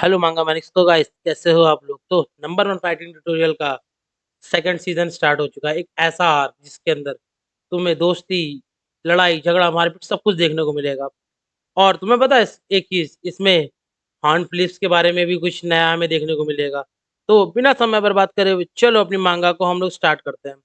Hello मांगा Mannix तो guys कैसे हो आप लोग? तो नंबर 1 फाइटिंग ट्यूटोरियल का सेकंड सीज़न स्टार्ट हो चुका है। एक ऐसा आर्क जिसके अंदर तुम्हें दोस्ती, लड़ाई, झगड़ा, मारपीट सब कुछ देखने को मिलेगा। और तुम्हें पता है एक चीज़ इसमें हॉर्न फ़िलिप्स के बारे में भी कुछ नया हमें देखने को मिलेगा। तो बिना समय बर्बाद करे हुए चलो अपनी मांगा को हम लोग स्टार्ट करते हैं।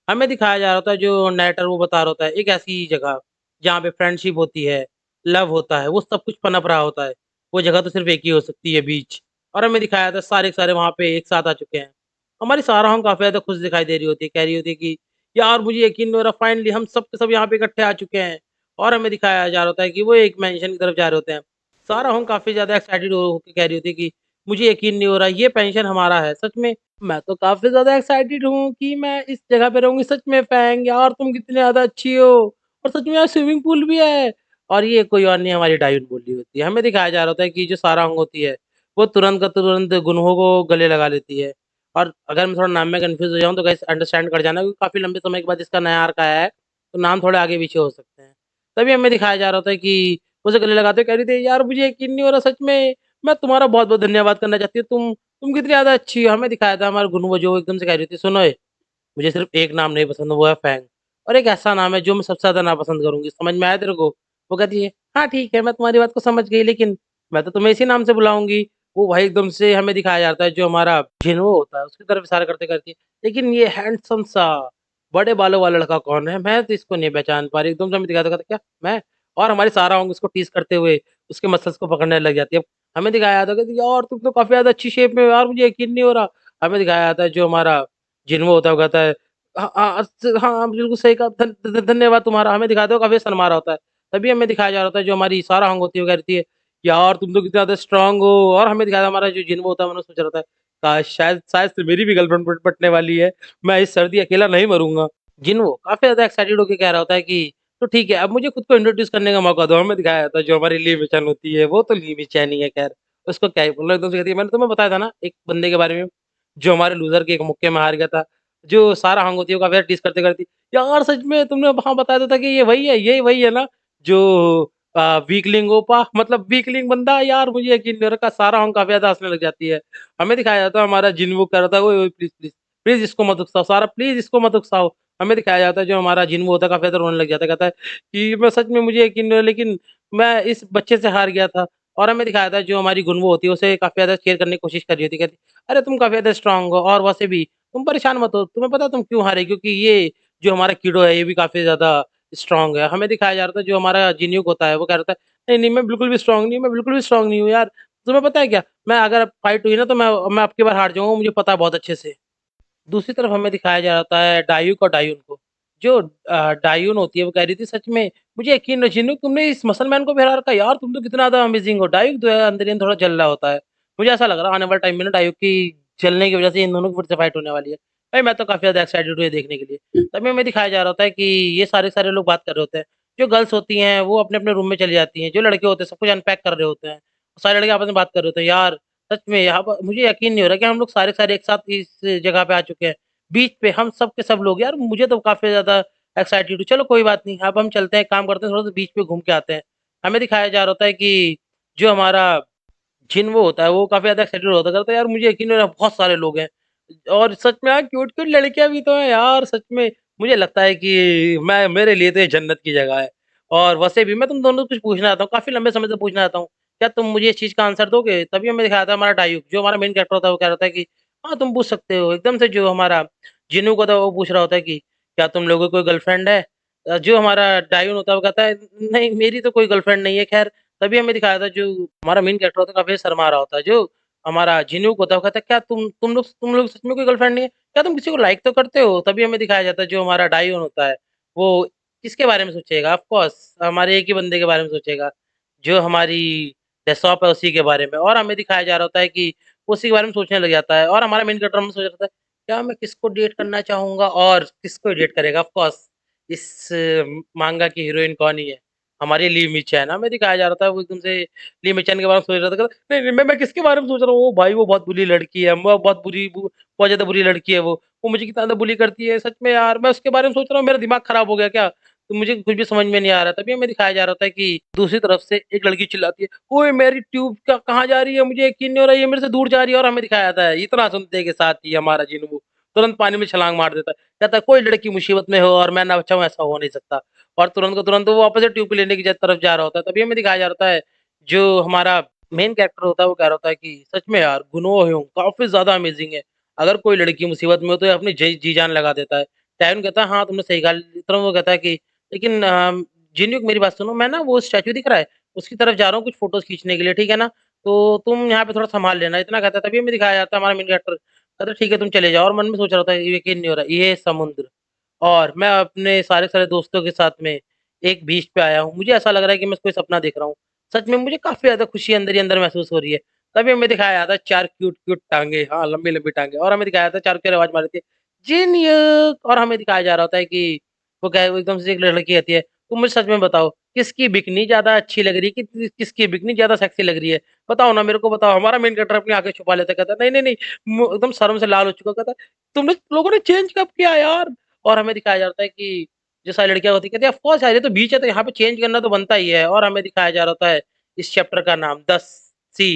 हमें दिखाया जा रहा होता है जो नैरेटर वो बता रहा होता है एक ऐसी जगह जहाँ पे फ्रेंडशिप होती है, लव होता है, वो सब कुछ पनप रहा होता है। वो जगह तो सिर्फ़ एक ही हो सकती है बीच। और हमें दिखाया था सारे के सारे वहाँ पे एक साथ आ चुके हैं। हमारी सारा हम काफ़ी ज़्यादा खुश दिखाई दे रही होती है, कह रही होती है कि यार मुझे यकीन नहीं हो रहा फाइनली हम सब के सब यहाँ पे इकट्ठे आ चुके हैं। और हमें दिखाया जा रहा होता है कि वो एक मेंशन की तरफ जा रहे होते हैं। सारा हम काफ़ी ज़्यादा एक्साइटेड हो के कह रही होती है कि मुझे यकीन नहीं हो रहा ये पेंशन हमारा है। सच में मैं तो काफ़ी ज़्यादा एक्साइटेड हूँ कि मैं इस जगह पे रहूँगी। सच में फैंग यार तुम कितनी ज़्यादा अच्छी हो और सच में यहाँ स्विमिंग पूल भी है। और ये कोई और नहीं हमारी डायुन बोल रही होती है। हमें दिखाया जा रहा होता है कि जो सारांग होती है वो तुरंत का तुरंत गुनहो को गले लगा लेती है। और अगर मैं थोड़ा नाम में कन्फ्यूज़ हो जाऊँ तो गाइस अंडरस्टैंड कर जाना क्योंकि काफ़ी लंबे समय के बाद इसका नया आर्क आया है, तो नाम थोड़े आगे-पीछे हो सकते हैं। तभी हमें दिखाया जा रहा होता है कि उसे गले लगाते हुए कह रही थी, "यार मुझे यकीन नहीं हो रहा सच में, मैं तुम्हारा बहुत-बहुत धन्यवाद करना चाहती हूँ। तुम कितनी ज़्यादा अच्छी हो।" हमें दिखाया था हमारा गुनवो जो एकदम से कह रही थी, "सुनो ए, मुझे सिर्फ़ एक नाम नहीं पसंद वो है फैंग और एक ऐसा नाम है जो मैं सबसे ज़्यादा नापसंद करूँगी, समझ में आया तेरे को?" वो कहती है, "हाँ, ठीक है, मैं तुम्हारी बात को समझ गई लेकिन मैं तो तुम्हें इसी नाम से बुलाऊँगी।" वो भाई एकदम से हमें दिखाया जाता है जो हमारा जिन्हो होता है उसकी तरफ इशारा करते कहती है, "लेकिन ये हैंडसम सा बड़े बालों वाला लड़का कौन है? मैं तो इसको नहीं पहचान पा रही।" एकदम से हमें दिखाया था, "क्या? मैं?" और हमारी सारा अंग उसको टीज़ करते हुए उसके मसल्स को पकड़ने लग जाती है। अब हमें दिखाया था कि यार तुम तो काफ़ी ज़्यादा अच्छी शेप में हो यार, मुझे यकीन नहीं हो रहा। हमें दिखाया जाता है जो हमारा जिन्हो होता है वो कहता है हाँ, बिल्कुल सही कहा धन्यवाद तुम्हारा। हमें दिखाते हो काफ़ी शर्मा रहा होता है। तभी हमें दिखाया जा रहा होता है जो हमारी सारा अंग होती है वो कह रही है, यार तुम तो कितने ज़्यादा स्ट्रॉन्ग हो और हमें दिखाया हमारा जो जिन्हो होता है मैंने सोच रहा था काश शायद शायद से मेरी भी गर्लफ्रेंड पटने वाली है। मैं इस सर्दी अकेला नहीं मरूँगा। जिन्हो काफ़ी ज़्यादा एक्साइटेड होके कह रहा होता है कि तो ठीक है, अब मुझे खुद को इंट्रोड्यूस करने का मौका दो। हमें दिखाया जाता है जो हमारी ली मिचन होती है, वो तो ली मिचन ही है खैर, उसको क्या ही बोलना एकदम से कहती है मैंने तुम्हें बताया था ना एक बंदे के बारे में, जो हमारे लूज़र के एक मुक्के में हार गया था, जो सारा हंग होती है वो काफ़ी ज़्यादा टीज़ करते-करते यार सच में तुमने वहाँ बताया था कि ये वही है, यही वही है ना जो वीकलिंग ओपा मतलब वीकलिंग बंदा यार मुझे यकीन नहीं हो रहा सारा हंग काफ़ी ज़्यादा हँसने लग जाती है। हमें दिखाया जाता है हमारा जिन्वो कह रहा था ओए ओए प्लीज़ प्लीज़, प्लीज़ इसको मत उकसाओ सारा प्लीज़ इसको मत उकसाओ। हमें दिखाया जाता है जो हमारा जिन्वो होता है काफ़ी ज़्यादा रोने लग जाता है, कहता है कि मैं सच में मुझे यकीन नहीं हो रहा लेकिन मैं इस बच्चे से हार गया था। और हमें दिखाया था जो हमारी गुनवो होती है उसे काफ़ी ज़्यादा केयर करने की कोशिश कर रही होती है, कहती अरे तुम काफ़ी ज़्यादा स्ट्रॉन्ग हो और वैसे भी तुम परेशान मत हो, तुम्हें पता है तुम क्यों हारे? क्योंकि ये जो हमारा कीड़ो है ये भी काफ़ी ज़्यादा स्ट्रॉन्ग है। हमें दिखाया जा रहा था जो हमारा जिन्यूक होता है वो कह रहा था, नहीं, नहीं मैं बिल्कुल भी स्ट्रॉन्ग नहीं हूँ, मैं बिल्कुल भी स्ट्रॉन्ग नहीं हूँ यार। तुम्हें पता है क्या? मैं अगर फाइट हुई ना तो मैं अब की बार हार जाऊँगा मुझे पता है बहुत अच्छे से। दूसरी तरफ हमें दिखाया जाता है डायूक और डायून को। जो डायून होती है वो कह रही थी सच में मुझे यकीन नहीं जिन्हों तुमने इस मसलमैन को भी हरा रखा है यार तुम तो कितना ज़्यादा अमेज़िंग हो। डायूक जो है अंदर ही अंदर थोड़ा जल रहा होता है। मुझे ऐसा लग रहा है आने वाले टाइम में ना डायूक की जलने की वज़ह से इन दोनों की फिर से फाइट होने वाली है। भाई मैं तो काफ़ी ज़्यादा एक्साइटेड हूँ ये देखने के लिए। तभी हमें दिखाया जा रहा होता है कि ये सारे-सारे लोग बात कर रहे होते हैं। जो गर्ल्स होती हैं वो अपने-अपने रूम में चली जाती हैं। जो लड़के होते हैं सब कुछ अनपैक कर रहे होते हैं। सारे लड़के आपस में बात कर रहे होते हैं यार सच में यहाँ पर मुझे यकीन नहीं हो रहा कि हम लोग सारे के सारे एक साथ इस जगह पे आ चुके हैं। बीच पे हम सब के सब लोग यार मुझे तो काफ़ी ज़्यादा एक्साइटेड हूँ। चलो कोई बात नहीं, अब हम चलते हैं, एक काम करते हैं थोड़ा-सा बीच पे घूम के आते हैं। हमें दिखाया जा रहा होता है कि जो हमारा जिन्हो होता है वो काफ़ी ज़्यादा एक्साइटेड होता है, कहता है यार मुझे यकीन नहीं हो रहा बहुत सारे लोग हैं। और सच में यार क्यूट-क्यूट लड़कियाँ भी तो हैं यार सच में। मुझे लगता है कि मैं मेरे लिए तो ये जन्नत की जगह है। और वैसे भी मैं तुम दोनों से कुछ पूछना चाहता हूँ, काफ़ी लंबे समय से पूछना चाहता हूँ। क्या तुम मुझे इस चीज़ का आंसर दोगे? तभी हमें दिखाया था हमारा डायूक, जो हमारा मेन कैरेक्टर होता है वो कह रहा होता है कि हाँ, तुम पूछ सकते हो। एकदम से जो हमारा जिन्हों को था वो पूछ रहा होता है कि क्या तुम लोगों की कोई गर्लफ्रेंड है? जो हमारा डायून होता है वो कहता है नहीं मेरी तो कोई गर्लफ्रेंड नहीं है खैर। तभी हमें दिखाया था जो हमारा मेन कैरेक्टर होता है काफ़ी शर्मा रहा होता है। जो हमारा जिन्हों होता है वो कहता है क्या तुम लोग सच में कोई गर्लफ्रेंड नहीं है? क्या तुम किसी को लाइक तो करते हो? तभी हमें दिखाया जाता है जो हमारा डायून होता है वो किसके बारे में सोचेगा? ऑफ कोर्स हमारे एक ही बंदे के बारे में सोचेगा। जो हमारी डेसॉप है उसी के बारे में और हमें दिखाया जा रहा होता है कि उसी के बारे में सोचने लग जाता है और हमारा मेन कैरेक्टर हम सोच रहा था क्या मैं किसको डेट करना चाहूँगा और किसको डेट करेगा? ऑफ कोर्स इस मांगा की हीरोइन कौन ही है? हमारी ली मिचन हमें दिखाया जा रहा था वो एकदम से ली मिचन के बारे में सोच रहा था कहता, नहीं, नहीं मैं किसके बारे में सोच रहा हूँ? ओ भाई वो बहुत बुरी लड़की है, वो बहुत ज़्यादा बुरी लड़की है वो मुझे कितना ज़्यादा बुली करती है, सच में यार मैं उसके बारे में सोच रहा हूँ मेरा दिमाग खराब हो गया क्या? तो मुझे कुछ भी समझ में नहीं आ रहा। तभी हमें दिखाया जा रहा होता है कि दूसरी तरफ से एक लड़की चिल्लाती है, "ओए मेरी ट्यूब कहाँ जा रही है? मुझे यकीन नहीं हो रहा है, ये मेरे से दूर जा रही है।" और हमें दिखाया जाता है इतना सुनते के साथ ही हमारा जिन्हों तुरंत पानी में छलांग मार देता है। कहता है, "कोई लड़की मुसीबत में हो और मैं ना बचाऊँ, ऐसा हो नहीं सकता।" और तुरंत का तुरंत वो वापस से ट्यूब को लेने की तरफ जा रहा होता है। तभी हमें दिखाया जा रहा है, जो हमारा मेन कैरेक्टर होता है, वो कह रहा होता है कि सच में यार, गुनोह ह्यूम काफ़ी ज़्यादा अमेज़िंग है। अगर कोई लड़की मुसीबत में हो तो ये अपनी जी-जान लगा देता है। टैरून कहता है, "हाँ, तुमने सही कहा।" तुरंत वो कहता है कि लेकिन जिन्हों मेरी बात सुनो, मैं ना वो स्टैच्यू दिख रहा है, उसकी तरफ जा रहा हूँ कुछ फ़ोटोज़ खींचने के लिए, ठीक है ना? तो तुम यहाँ पे थोड़ा सँभाल लेना, इतना कहता है। तभी हमें दिखाया जाता है हमारा मेन कैरेक्टर कहता है, "ठीक है, तुम चले जाओ।" और मन में सोच रहा होता है, यकीन नहीं हो रहा, ये समुद्र और मैं अपने सारे के सारे दोस्तों के साथ में एक बीच पे आया हूँ। मुझे ऐसा लग रहा है कि मैं कोई सपना देख रहा हूँ। सच में मुझे काफ़ी ज़्यादा खुशी अंदर ही अंदर महसूस हो रही है। तभी हमें दिखाया जाता है 4 क्यूट-क्यूट टाँगे, हाँ, लंबी-लंबी टाँगे और हमें दिखाया जाता है चारों की आवाज़ मारी थी, "जीनियस" और हमें दिखाया जा रहा होता है कि वो एकदम से एक लड़की कहती है, "तुम मुझे सच में बताओ, किसकी बिकनी ज़्यादा अच्छी लग रही है, किसकी बिकनी ज़्यादा सेक्सी लग रही है? बताओ ना, मेरे को बताओ।" हमारा मेन कैरेक्टर अपनी आँखें छुपा लेता है, कहता है, "नहीं, नहीं, नहीं।" एकदम शर्म से लाल हो चुका, कहता है, "तुमने लोगों ने चेंज कब किया यार?" और हमें दिखाया जाता है कि जो सारी लड़कियाँ होती हैं, कहती है, "ऑफ़ कोर्स यार, ये तो बीच है, तो यहाँ पे चेंज करना तो बनता ही है।" और हमें दिखाया जा रहा होता है इस चैप्टर का नाम the sea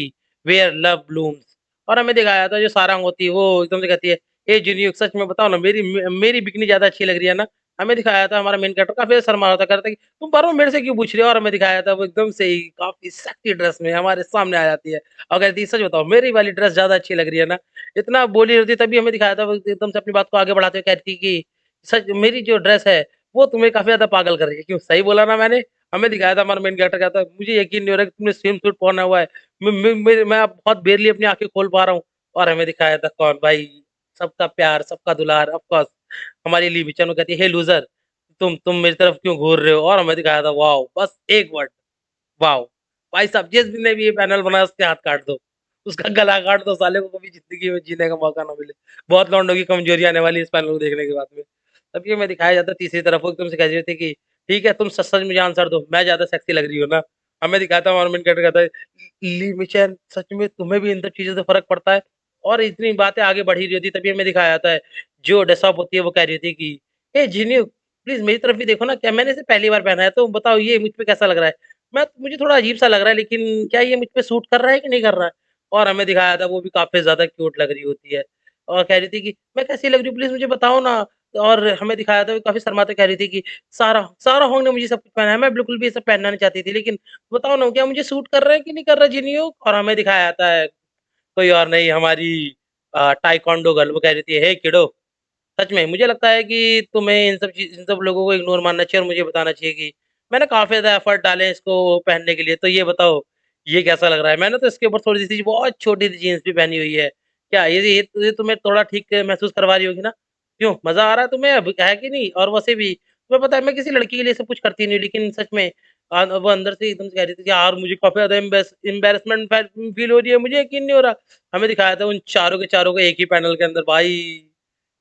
where love blooms और हमें दिखाया जाता है जो सारंग होती है, वो एकदम से कहती है, "ए जिन्हों सच में बताओ ना, मेरी बिकनी ज़्यादा अच्छी लग रही है ना?" हमें दिखाया जाता है हमारा मेन कैरेक्टर काफ़ी शर्मा रहा होता है, कहता है कि, "तुम बार-बार मेरे से क्यों पूछ रहे हो?" और हमें दिखाया जाता है वो एकदम से ही काफ़ी सेक्सी ड्रेस में हमारे सामने आ जाती है और कहती है, "सच बताओ, मेरी वाली ड्रेस ज़्यादा अच्छी लग रही है ना?" इतना बोली रहती है, तभी हमें दिखाया था वो एकदम से अपनी बात को आगे बढ़ाते हुए कहती है कि सच मेरी जो ड्रेस है, वो तुम्हें काफ़ी ज़्यादा पागल कर रही है। क्यों सही बोला ना मैंने? हमें दिखाया था हमारा मेन कैरेक्टर कहता है, "मुझे यकीन नहीं हो रहा कि तुमने स्विम सूट पहना हुआ है। मैं अब बहुत बेयरली अपनी आँखें खोल पा रहा हूँ।" और हमें दिखाया था कौन भाई, सबका प्यार, सबका दुलार ऑफ़ कोर्स हमारी ली मिचन वो कहती है, "हे लूज़र तुम मेरी तरफ क्यों घूर रहे हो?" और हमें दिखाया था वॉव! बस एक वर्ड वाओ! भाई साहब जिस दिन ने भी ये पैनल बनाया उसके हाथ काट दो। उसका गला काट दो साले को कभी ज़िंदगी में जीने का मौका ना मिले। बहुत लौंडों की कमज़ोरी आने वाली है इस पैनल को देखने के बाद में। तब ये हमें दिखाया जाता है तीसरी तरफ वो एकदम से कह रही थी कि ठीक है तुम सच-सच मुझे आंसर दो, मैं ज़्यादा सेक्सी लग रही हूँ ना? हमें दिखाता है हमारा मेन कैरेक्टर कहता है ली मिचेन सच में तुम्हें भी इन सब चीज़ों से फ़र्क पड़ता है? और इतनी बातें आगे बढ़ ही रही होती है तभी हमें दिखाया जाता है जो डेसॉप होती है वो कह रही थी कि, "हे जिन्हों प्लीज़ मेरी तरफ भी देखो ना, क्या मैंने इसे पहली बार पहना है तो बताओ ये मुझ पे कैसा लग रहा है?" मुझे थोड़ा अजीब-सा लग रहा है लेकिन क्या ये मुझ पे सूट कर रहा है कि नहीं कर रहा है? और हमें दिखाया था वो भी काफ़ी ज़्यादा क्यूट लग रही होती है और कह रही थी कि मैं कैसी लग रही हूँ प्लीज़ मुझे बताओ ना? और हमें दिखाया था वो काफ़ी शर्माते कह रही थी कि सारा होंग ने मुझे सब कुछ पहनाया, मैं बिल्कुल भी ये सब पहनना नहीं चाहती थी लेकिन बताओ ना क्या मुझे सूट कर रहा है कि नहीं कर रहा जिनियो? और हमें दिखाया जाता है कोई और नहीं हमारी ताइक्वांडो गर्ल वो कह रही थी, "हे किडो सच में, मुझे लगता है कि तुम्हें इन सब लोगों को इग्नोर मारना चाहिए और मुझे बताना चाहिए कि मैंने काफ़ी ज़्यादा एफर्ट डाले हैं इसको पहनने के लिए, तो ये बताओ, ये कैसा लग रहा है? मैंने तो इसके ऊपर थोड़ी-सी बहुत छोटी-सी जीन्स भी पहनी हुई है। क्या ये तुम्हें थोड़ा ठीक महसूस करवा रही होगी ना? क्यों, मज़ा आ रहा है तुम्हें अब, है कि नहीं? और वैसे भी तुम्हें पता है मैं किसी लड़की के लिए सब कुछ करती नहीं हूँ, लेकिन सच में वो अंदर से एकदम से कह रही थी कि यार मुझे काफ़ी ज़्यादा एम्बैरेसमेंट फ़ील हो रही है, मुझे यकीन नहीं हो रहा। हमें दिखाया था उन चारों के चारों को एक ही पैनल के अंदर भाई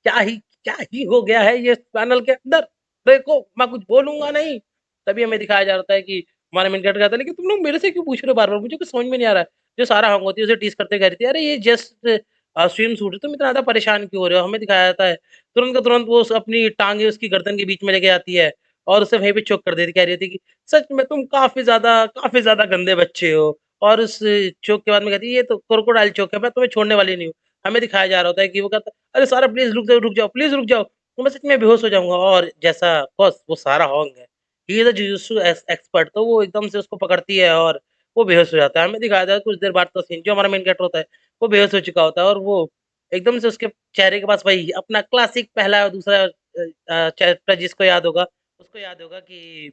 क्या ही क्या ही हो गया है ये पैनल के अंदर? देखो, मैं कुछ बोलूँगा नहीं। तभी हमें दिखाया जाता है कि हमारा मेन कैरेक्टर कहता है, "लेकिन तुम लोग मेरे से क्यों पूछ रहे हो बार-बार? मुझे कुछ समझ में नहीं आ रहा है।" जो सारा हँग होती है उसे टीज़ करते कह रही थी, "अरे ये जस्ट स्विम सूट है, तुम इतना ज़्यादा परेशान क्यों हो रहे हो?" हमें दिखाया जाता है, तुरंत का तुरंत वो अपनी टाँगे उसकी गर्दन के बीच में लेके आती है और उसे वहीं पे चोक कर देती, कह रही थी कि, "सच में तुम काफ़ी ज़्यादा गंदे बच्चे हो।" और उस चोक के बाद में कहती है, "ये तो क्रोकोडाइल चोक है, मैं तुम्हें छोड़ने वाली नहीं हूँ।" हमें दिखाया जा रहा होता है कि वो कहता अरे सारा प्लीज़ रुक जाओ, प्लीज़ रुक जाओ। तो मैं सच में बेहोश हो जाऊँगा और जैसा बस वो सारा होंग है, he is a jujutsu expert तो वो एकदम से उसको पकड़ती है और वो बेहोश हो जाता है। हमें दिखाया था कुछ देर बाद का सीन जो हमारा मेन कैरेक्टर होता है, वो बेहोश हो चुका होता है और वो एकदम से उसके चेहरे के पास वही अपना क्लासिक पहला और दूसरा चैप्टर जिसको याद होगा, उसको याद होगा कि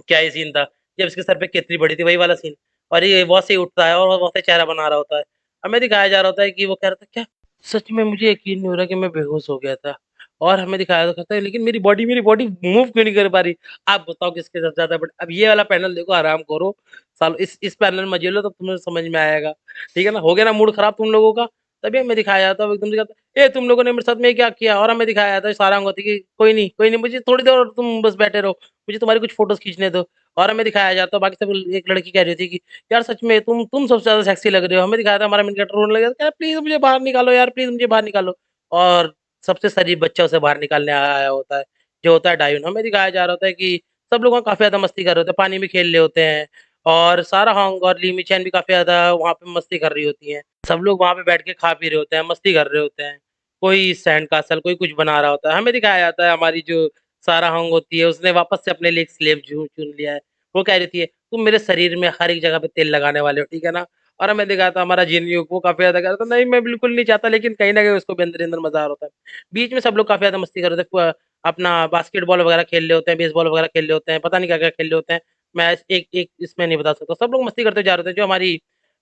क्या ही सीन था, जब इसके सर पे केतली पड़ी थी, वही वाला सीन और ये वहाँ से ही उठता है और वहाँ से चेहरा बना रहा होता है। हमें दिखाया जा रहा होता है कि वो कह रहा था, "क्या? सच में मुझे यकीन नहीं हो रहा कि मैं बेहोश हो गया था।" और हमें दिखाया तो कहता है, "लेकिन मेरी बॉडी मूव क्यों नहीं कर पा रही?" आप बताओ किसके साथ ज़्यादा बट अब ये वाला पैनल देखो आराम करो, सालो इस पैनल में मज़े लो तब तुम्हें समझ में आएगा। ठीक है ना? हो गया ना मूड खराब तुम लोगों का? तभी हमें दिखाया जाता है वो एकदम से कहता है, "ए तुम लोगों ने मेरे साथ में ये क्या किया?" और हमें दिखाया जाता है सारंग होती है कि, कोई नहीं मुझे थोड़ी देर और तुम बस बैठे रहो, मुझे तुम्हारी कुछ फ़ोटोज़ खींचने दो।" और हमें दिखाया जाता है बाकी सब एक लड़की कह रही थी कि यार सच में तुम सबसे ज़्यादा सेक्सी लग रहे हो। हमें दिखाया था हमारा मेन कैरेक्टर रोने लगा था, प्लीज़ मुझे बाहर निकालो यार, प्लीज़ मुझे बाहर निकालो। और सबसे शरीफ बच्चा उसे बाहर निकालने आया होता है। जो होता है डायून, हमें दिखाया जा रहा होता है कि सब लोग वहाँ काफ़ी ज़्यादा मस्ती कर रहे होते हैं, पानी में खेल रहे होते हैं और सारा होंग और ली मिचेन भी काफ़ी ज़्यादा वहाँ पे मस्ती कर रही होती हैं। सब लोग वहाँ पे बैठ के खा पी रहे होते हैं, मस्ती कर रहे होते हैं। कोई सैंड कासल, कोई कुछ बना रहा होता है। हमें दिखाया जाता है हमारी जो सारा होंग होती है, उसने वापस से अपने लिए एक स्लेव चुन लिया है। वो कह रही थी, "तुम मेरे शरीर में हर एक जगह पे तेल लगाने वाले हो, ठीक है ना?" और हमें दिखाया था हमारा जिनयूक वो काफ़ी ज़्यादा कह रहा था, "नहीं, मैं बिल्कुल नहीं चाहता," लेकिन कहीं न कहीं उसको भी अंदर-अंदर मज़ा आ रहा होता है। बीच में सब लोग काफ़ी ज़्यादा मस्ती कर रहे थे। अपना बास्केटबॉल वगैरह खेल रहे होते हैं, बेसबॉल वगैरह खेल रहे होते हैं, पता नहीं क्या-क्या खेल रहे होते हैं। मैं एक एक इसमें नहीं बता सकता। सब लोग मस्ती करते जा रहे थे। जो हमारी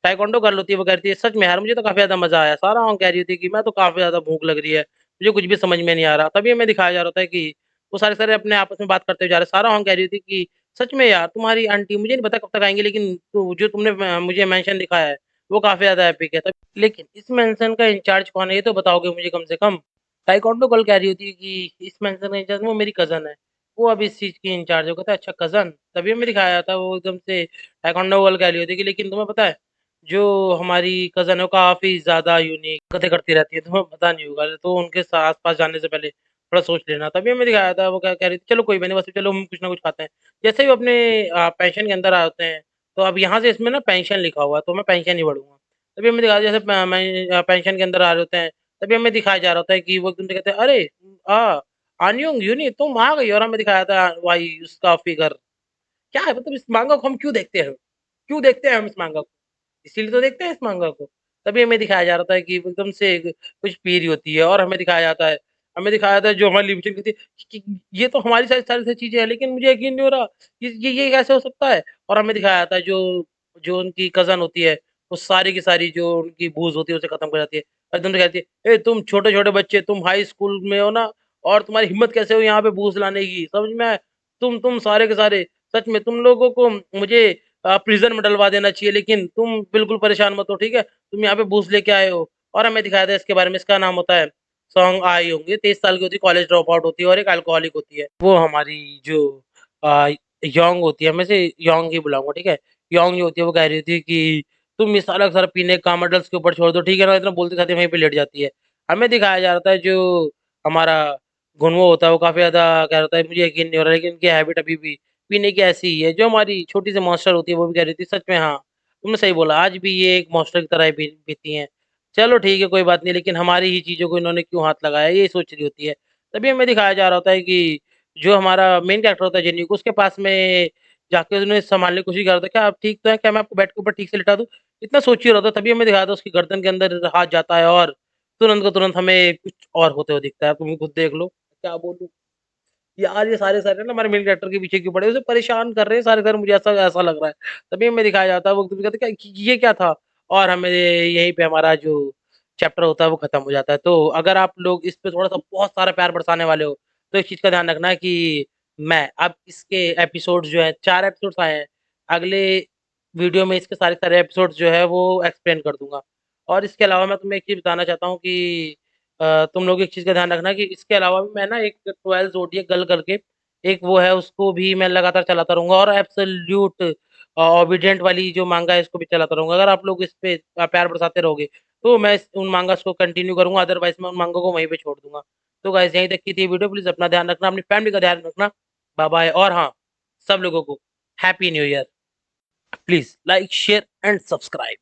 ताइक्वांडो गर्ल होती है, वो कहती है, "सच में यार, मुझे तो काफ़ी ज़्यादा मज़ा आया।" सारा वहाँ कह रही थी कि, "मैं तो काफ़ी ज़्यादा भूख लग रही है, मुझे कुछ भी समझ में नहीं आ रहा।" तभी हमें दिखाया जा रहा था कि वो सारे-सारे अपने आपस में बात करते हुए जा रहे हैं। सारा वहाँ कह रही थी कि, "सच में यार, तुम्हारी आंटी मुझे नहीं पता कब तक आएँगी, लेकिन तू जो तुमने मुझे मेंशन दिखाया है, वो काफ़ी ज़्यादा एपिक है।" तब लेकिन इस मेंशन का इंचार्ज कौन है, ये तो बताओगे मुझे कम से कम? ताइक्वांडो गर्ल कह रही होती है कि इस मेंशन का इंचार्ज वो मेरी कज़न है। वो अब इस चीज़ की इंचार्ज है। वो कहता है अच्छा कज़न? तभी हमें दिखाया जाता है वो एकदम से ताइक्वांडो गर्ल कह रही होती है कि लेकिन तुम्हें पता है, जो हमारी कज़न है वो काफ़ी ज़्यादा यूनिक हरकतें करती रहती है, तुम्हें पता नहीं होगा। तो उनके आस-पास जाने से पहले थोड़ा सोच लेना। तभी हमें दिखाया था वो क्या कह रही थी चलो कोई बात नहीं बस चलो हम कुछ ना कुछ खाते हैं। जैसे ही वो अपने पेंशन के अंदर आते हैं, तो अब यहाँ से इसमें ना पेंशन लिखा हुआ है, तो मैं पेंशन ही पढ़ूँगा। तभी हमें दिखाया जैसे मैं पेंशन के अंदर आ रहे होते हैं, तभी हमें दिखाया जा रहा होता है कि वो एकदम से कहते हैं, "अरे! आ आन्योंग यूनी तुम आ गई" और हमें दिखाया था वही उसका फिगर। क्या है मतलब इस माँगा को हम क्यों देखते हैं? क्यों देखते हैं हम इस माँगा को? इसीलिए तो देखते हैं इस माँगा को। तभी हमें दिखाया जा रहा था कि वो एकदम से कुछ पी रही होती है और हमें दिखाया जाता है हमें दिखाया जाता है जो हमारी लिमिटेड कहती है कि ये तो हमारी सारी चीज़ें हैं लेकिन मुझे यकीन नहीं हो रहा, ये कैसे हो सकता है? और हमें दिखाया जाता है जो जो उनकी कज़न होती है, वो सारी की सारी जो उनकी बूज़ होती है उसे खत्म कर जाती है। और एकदम से कहती है, "ए तुम छोटे-छोटे बच्चे तुम हाई स्कूल में हो ना और तुम्हारी हिम्मत कैसे हुई यहाँ पे बूज़ लाने की? समझ में आया? तुम सारे के सारे सच में तुम लोगों को मुझे प्रिज़न में डलवा देना चाहिए लेकिन तुम बिल्कुल परेशान मत हो, ठीक है? तुम यहाँ पे बूस्ट लेके आए हो और हमें दिखाया था इसके बारे में, इसका नाम होता है सॉन्ग आई होंग। ये 23 साल की होती है, कॉलेज ड्रॉप आउट होती है और एक अल्कोहलिक होती है। वो हमारी जो अ, योंग होती है, मैं इसे योंग ही बुलाऊँगा, ठीक है? योंग जो होती है वो कह रही थी कि तुम ये सारा का सारा पीने काम अडल्ट्स के ऊपर छोड़ दो, ठीक है ना? इतना बोलते साथ ही वहीं पे लेट जाती है। हमें दिखाया जा रहा था जो हमारा गुनवो होता है वो काफ़ी ज़्यादा कह रहा था मुझे यकीन नहीं हो रहा है लेकिन इनकी हैबिट अभी भी पीने की ऐसी ही है। जो हमारी छोटी सी मॉन्स्टर होती है वो भी कह रही थी सच में हाँ, तुमने सही बोला आज भी ये एक मॉन्स्टर की तरह ही पीती हैं। चलो ठीक है कोई बात नहीं लेकिन हमारी ही चीज़ों को इन्होंने क्यों हाथ लगाया ये सोच रही होती है। तभी हमें दिखाया जा रहा होता है कि जो हमारा मेन कैरेक्टर होता है जेन्यू को उसके पास में जाके उन्हें सँभालने की कोशिश कर रहा था, क्या आप ठीक तो हैं? क्या मैं आपको बेड के ऊपर ठीक से लिटा दूँ? इतना सोच ही रहा था तभी हमें दिखाया था उसकी गर्दन के अंदर हाथ जाता है और तुरंत का तुरंत हमें कुछ और होते हुए दिखता है। तुम खुद देख लो, क्या बोलूँ? यार ये सारे-सारे ना हमारे मेन कैरेक्टर के पीछे क्यों पड़े? उसे परेशान कर रहे हैं सारे घर मुझे ऐसा ऐसा लग रहा है। तभी हमें दिखाया जाता है वो एकदम से कहते हैं क्या ये क्या था? और हमें यहीं पे हमारा जो चैप्टर होता है वो खत्म हो जाता है। तो अगर आप लोग इस पे थोड़ा-सा बहुत सारा प्यार बरसाने वाले हो, तो एक चीज़ का ध्यान रखना है कि मैं अब इसके एपिसोड्स जो हैं 4 एपिसोड्स आए हैं। अगले वीडियो में इसके सारे सारे एपिसोड्स जो है वो एक्सप्लेन कर दूँगा। और इसके अलावा मैं तुम्हें एक चीज़ बताना चाहता हूँ कि तुम लोग एक चीज़ का ध्यान रखना कि इसके अलावा भी मैं ना एक 12 ज़ोडिएक गर्ल करके एक वो है उसको भी मैं लगातार चलाता रहूँगा और एब्सोल्यूट ओबीडिएंट वाली जो माँगा है इसको भी चलाता रहूँगा। अगर आप लोग इस पे प्यार बरसाते रहोगे, तो मैं इस उन माँगास को कंटिन्यू करूँगा अदरवाइज़ मैं उन माँगों को वहीं पे छोड़ दूँगा। तो गाइज़ यहीं तक की थी ये वीडियो प्लीज़ अपना ध्यान रखना, अपनी फैमिली का ध्यान रखना। बाय-बाय और हाँ, सब लोगों को happy new year. Please like, share and subscribe.